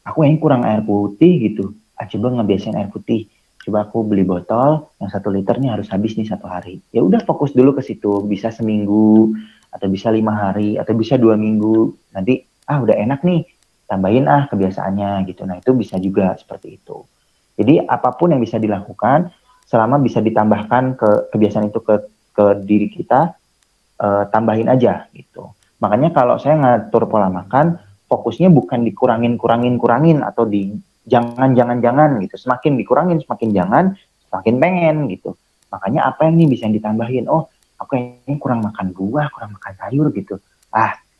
Speaker 4: Aku yang kurang air putih gitu. Coba ngebiasain air putih. Coba aku beli botol yang 1 liter nih harus habis nih 1 hari. Ya udah fokus dulu ke situ. Bisa seminggu, atau bisa 5 hari, atau bisa 2 minggu. Nanti, udah enak nih. Tambahin kebiasaannya gitu. Nah itu bisa juga seperti itu. Jadi apapun yang bisa dilakukan selama bisa ditambahkan ke kebiasaan itu ke diri kita, tambahin aja gitu. Makanya kalau saya ngatur pola makan, fokusnya bukan dikurangin atau di jangan gitu. Semakin dikurangin semakin jangan, semakin pengen gitu. Makanya apa yang nih bisa ditambahin? Aku ini kurang makan buah, kurang makan sayur gitu.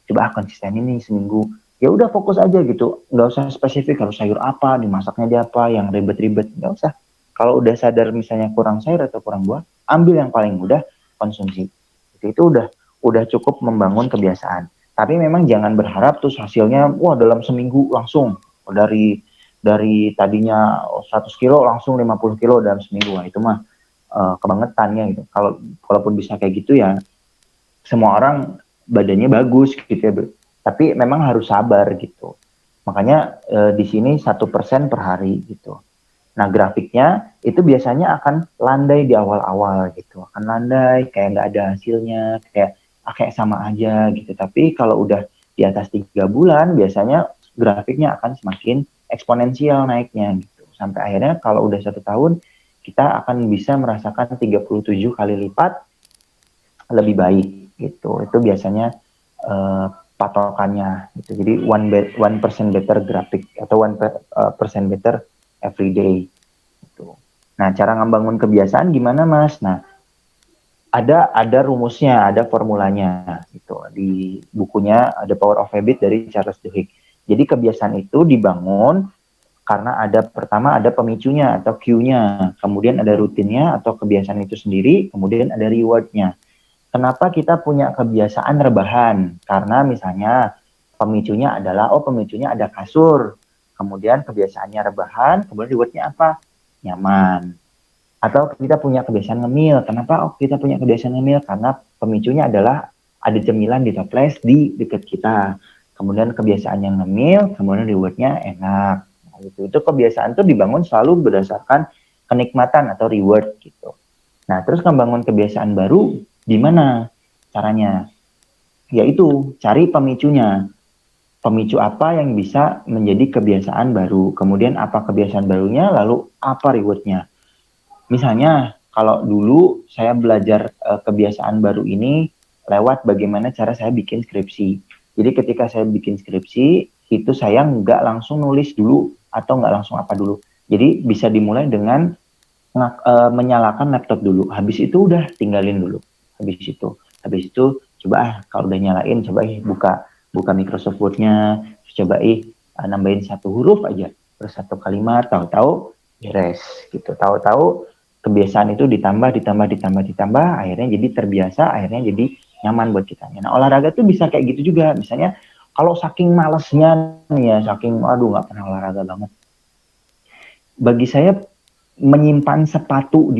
Speaker 4: Coba konsisten ini seminggu. Ya udah fokus aja gitu, nggak usah spesifik harus sayur apa, dimasaknya dia apa, yang ribet-ribet, nggak usah. Kalau udah sadar misalnya kurang sayur atau kurang buah, ambil yang paling mudah, konsumsi. Itu udah cukup membangun kebiasaan. Tapi memang jangan berharap terus hasilnya, dalam seminggu langsung dari tadinya 100 kilo langsung 50 kilo dalam seminggu. Itu mah kebangetannya gitu. Kalaupun bisa kayak gitu ya, semua orang badannya bagus gitu ya. Tapi memang harus sabar gitu. Makanya di sini 1% per hari gitu. Nah grafiknya itu biasanya akan landai di awal-awal gitu. Akan landai kayak nggak ada hasilnya, kayak sama aja gitu. Tapi kalau udah di atas 3 bulan biasanya grafiknya akan semakin eksponensial naiknya gitu. Sampai akhirnya kalau udah 1 tahun kita akan bisa merasakan 37 kali lipat lebih baik gitu. Itu biasanya patokannya gitu. Jadi 1% better grafik atau 1% better every day gitu. Nah, cara ngebangun kebiasaan gimana, Mas? Nah, ada rumusnya, ada formulanya gitu. Di bukunya ada Power of Habit dari Charles Duhigg. Jadi kebiasaan itu dibangun karena pertama ada pemicunya atau cue-nya, kemudian ada rutinnya atau kebiasaan itu sendiri, kemudian ada reward-nya. Kenapa kita punya kebiasaan rebahan? Karena misalnya pemicunya adalah, pemicunya ada kasur. Kemudian kebiasaannya rebahan, kemudian rewardnya apa? Nyaman. Atau kita punya kebiasaan ngemil. Kenapa kita punya kebiasaan ngemil? Karena pemicunya adalah ada cemilan di toples di dekat kita. Kemudian kebiasaan yang ngemil, kemudian rewardnya enak. Nah, itu kebiasaan itu dibangun selalu berdasarkan kenikmatan atau reward gitu. Nah, terus membangun kebiasaan baru gimana caranya? Yaitu cari pemicunya. Pemicu apa yang bisa menjadi kebiasaan baru? Kemudian apa kebiasaan barunya? Lalu apa rewardnya? Misalnya kalau dulu saya belajar kebiasaan baru ini lewat bagaimana cara saya bikin skripsi. Jadi ketika saya bikin skripsi, itu saya nggak langsung nulis dulu atau nggak langsung apa dulu. Jadi bisa dimulai dengan menyalakan laptop dulu. Habis itu udah tinggalin dulu. Habis itu coba kalau udah nyalain, coba buka Microsoft Word-nya, coba nambahin satu huruf aja, terus satu kalimat, tahu-tahu beres gitu. Tahu-tahu kebiasaan itu ditambah, akhirnya jadi terbiasa, akhirnya jadi nyaman buat kita. Nah, olahraga tuh bisa kayak gitu juga. Misalnya kalau saking malesnya nih ya, saking aduh nggak pernah olahraga banget. Bagi saya menyimpan sepatu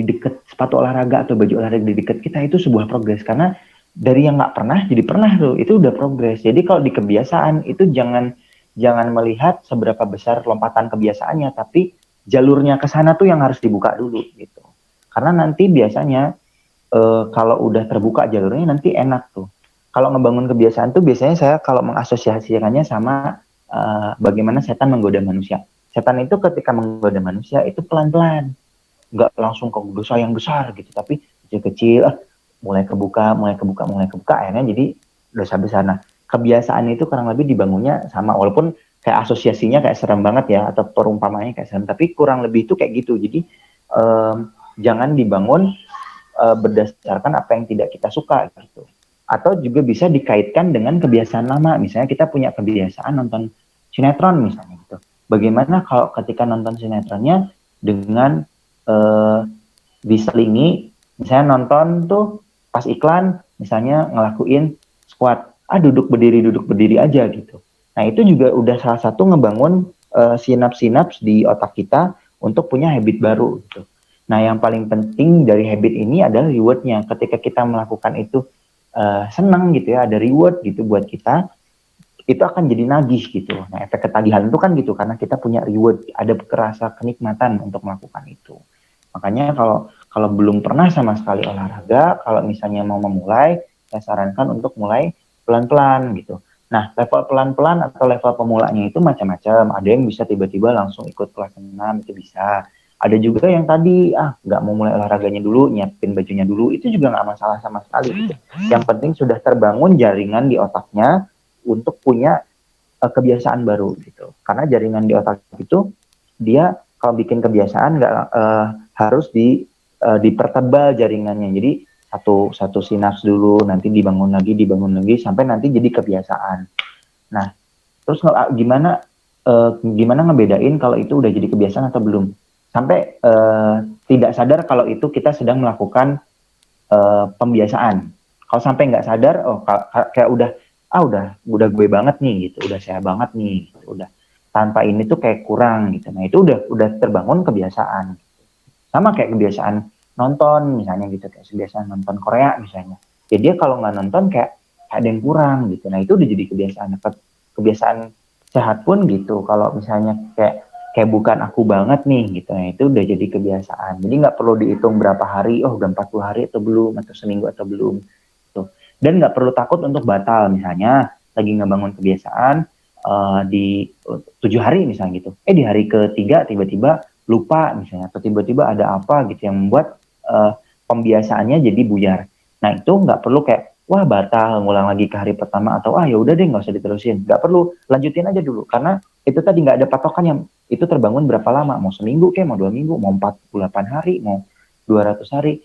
Speaker 4: olahraga atau baju olahraga di dekat kita itu sebuah progres, karena dari yang nggak pernah jadi pernah tuh, itu udah progres. Jadi kalau di kebiasaan itu jangan melihat seberapa besar lompatan kebiasaannya, tapi jalurnya ke sana tuh yang harus dibuka dulu gitu. Karena nanti biasanya kalau udah terbuka jalurnya nanti enak tuh. Kalau ngebangun kebiasaan tuh biasanya saya kalau mengasosiasikannya sama bagaimana setan menggoda manusia. Setan itu ketika menggoda manusia itu pelan-pelan, nggak langsung ke dosa yang besar gitu, tapi kecil-kecil, mulai kebuka, akhirnya jadi dosa besar. Nah, kebiasaan itu kurang lebih dibangunnya sama, walaupun kayak asosiasinya kayak serem banget ya, atau perumpamannya kayak serem, tapi kurang lebih itu kayak gitu. Jadi jangan dibangun berdasarkan apa yang tidak kita suka gitu. Atau juga bisa dikaitkan dengan kebiasaan lama. Misalnya kita punya kebiasaan nonton sinetron misalnya gitu. Bagaimana kalau ketika nonton sinetronnya dengan diselingi, misalnya nonton tuh pas iklan, misalnya ngelakuin squat, duduk berdiri aja gitu. Nah itu juga udah salah satu ngebangun sinaps-sinaps di otak kita untuk punya habit baru gitu. Nah yang paling penting dari habit ini adalah rewardnya. Ketika kita melakukan itu senang gitu ya, ada reward gitu buat kita, itu akan jadi nagih gitu. Nah, efek ketagihan itu kan gitu, karena kita punya reward, ada kerasa kenikmatan untuk melakukan itu. Makanya kalau belum pernah sama sekali olahraga, kalau misalnya mau memulai, saya sarankan untuk mulai pelan-pelan gitu. Nah, level pelan-pelan atau level pemulanya itu macam-macam. Ada yang bisa tiba-tiba langsung ikut kelas 6, itu bisa. Ada juga yang tadi, nggak mau mulai olahraganya dulu, nyiapin bajunya dulu, itu juga nggak masalah sama sekali gitu. Yang penting sudah terbangun jaringan di otaknya, untuk punya kebiasaan baru gitu. Karena jaringan di otak itu dia kalau bikin kebiasaan nggak harus dipertebal jaringannya. Jadi satu sinaps dulu, nanti dibangun lagi sampai nanti jadi kebiasaan. Nah, terus gimana ngebedain kalau itu udah jadi kebiasaan atau belum? Sampai tidak sadar kalau itu kita sedang melakukan pembiasaan. Kalau sampai nggak sadar, kayak udah gue banget nih gitu, udah saya banget nih gitu, udah tanpa ini tuh kayak kurang gitu. Nah itu udah terbangun kebiasaan. Sama kayak kebiasaan nonton misalnya gitu, kayak kebiasaan nonton Korea misalnya. Jadi dia kalau nggak nonton kayak ada yang kurang gitu. Nah itu udah jadi kebiasaan sehat pun gitu. Kalau misalnya kayak bukan aku banget nih gitu, nah itu udah jadi kebiasaan. Jadi nggak perlu dihitung berapa hari, udah 40 hari atau belum, atau seminggu atau belum. Dan nggak perlu takut untuk batal. Misalnya lagi ngebangun kebiasaan di 7 hari misalnya gitu, di hari ketiga tiba-tiba lupa misalnya, atau tiba-tiba ada apa gitu yang membuat pembiasaannya jadi buyar. Nah itu nggak perlu kayak batal, ngulang lagi ke hari pertama, atau ya udah deh nggak usah diterusin. Nggak perlu, lanjutin aja dulu, karena itu tadi nggak ada patokan yang itu terbangun berapa lama, mau seminggu kayak, mau 2 minggu, mau 48 hari, mau 200 hari,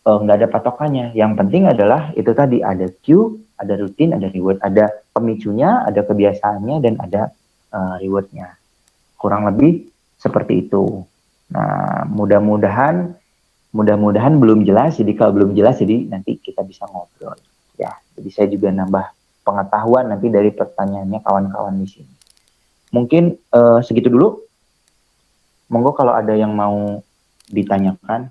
Speaker 4: nggak ada patokannya. Yang penting adalah itu tadi, ada cue, ada rutin, ada reward, ada pemicunya, ada kebiasaannya, dan ada rewardnya. Kurang lebih seperti itu. Nah, mudah-mudahan belum jelas. Jadi kalau belum jelas, jadi nanti kita bisa ngobrol. Ya, jadi saya juga nambah pengetahuan nanti dari pertanyaannya kawan-kawan di sini. Mungkin segitu dulu. Monggo kalau ada yang mau ditanyakan.